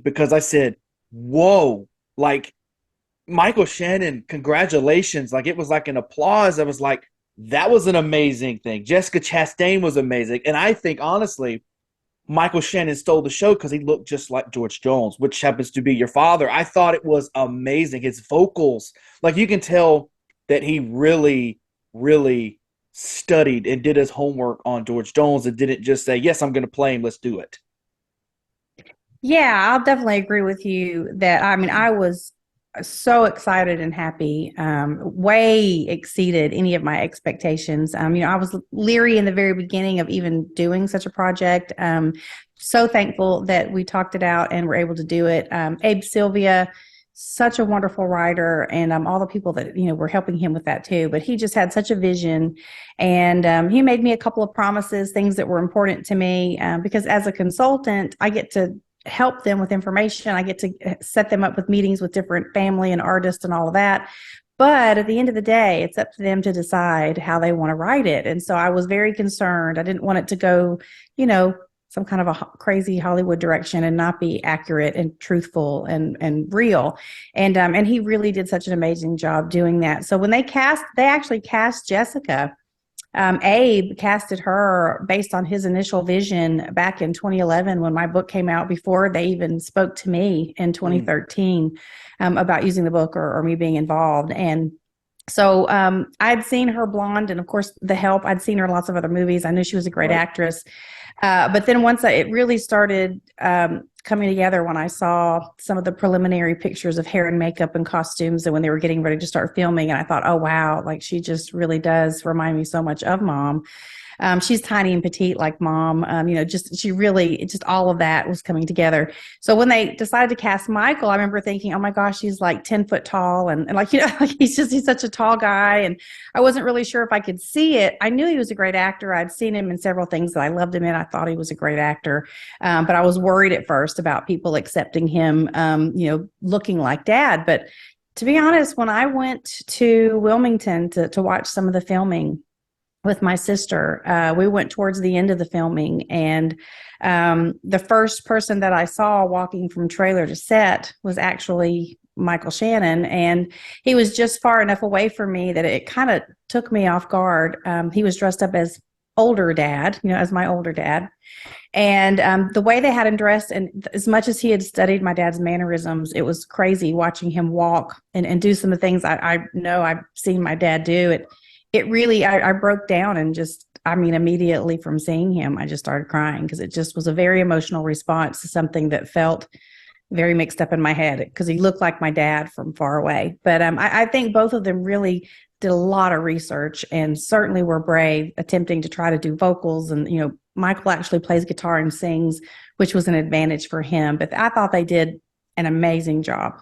because I said, whoa, like Michael Shannon, congratulations. Like it was like an applause. I was like, that was an amazing thing. Jessica Chastain was amazing. And I think honestly, Michael Shannon stole the show because he looked just like George Jones, which happens to be your father. I thought it was amazing. His vocals, like you can tell that he really, really studied and did his homework on George Jones and didn't just say, yes, I'm going to play him. Let's do it. Yeah, I'll definitely agree with you that I mean, I was so excited and happy, way exceeded any of my expectations. I was leery in the very beginning of even doing such a project. So thankful that we talked it out and were able to do it. Abe Sylvia, such a wonderful writer, and all the people that were helping him with that too. But he just had such a vision, and he made me a couple of promises, things that were important to me, because as a consultant, I get to help them with information. I get to set them up with meetings with different family and artists and all of that. But at the end of the day, it's up to them to decide how they want to write it. And so I was very concerned. I didn't want it to go, some kind of a crazy Hollywood direction and not be accurate and truthful and real. And he really did such an amazing job doing that. So when they actually cast Jessica. Abe casted her based on his initial vision back in 2011 when my book came out, before they even spoke to me in Mm. 2013 about using the book or me being involved. And so I'd seen her Blonde, and of course The Help. I'd seen her in lots of other movies. I knew she was a great Right. actress. But then once it really started coming together, when I saw some of the preliminary pictures of hair and makeup and costumes and when they were getting ready to start filming, and I thought, oh, wow, like she just really does remind me so much of Mom. She's tiny and petite like Mom. Just all of that was coming together. So when they decided to cast Michael, I remember thinking, oh my gosh, he's like 10 foot tall. And like, like he's such a tall guy. And I wasn't really sure if I could see it. I knew he was a great actor. I'd seen him in several things that I loved him in. I thought he was a great actor. But I was worried at first about people accepting him, looking like Dad. But to be honest, when I went to Wilmington to watch some of the filming with my sister, we went towards the end of the filming, and the first person that I saw walking from trailer to set was actually Michael Shannon, and he was just far enough away from me that it kind of took me off guard. He was dressed up as older dad, as my older dad. And the way they had him dressed, and as much as he had studied my dad's mannerisms, it was crazy watching him walk and do some of the things I know I've seen my dad do. It really, I broke down and just, immediately from seeing him, I just started crying because it just was a very emotional response to something that felt very mixed up in my head because he looked like my dad from far away. But I think both of them really did a lot of research and certainly were brave attempting to try to do vocals. And, Michael actually plays guitar and sings, which was an advantage for him. But I thought they did an amazing job.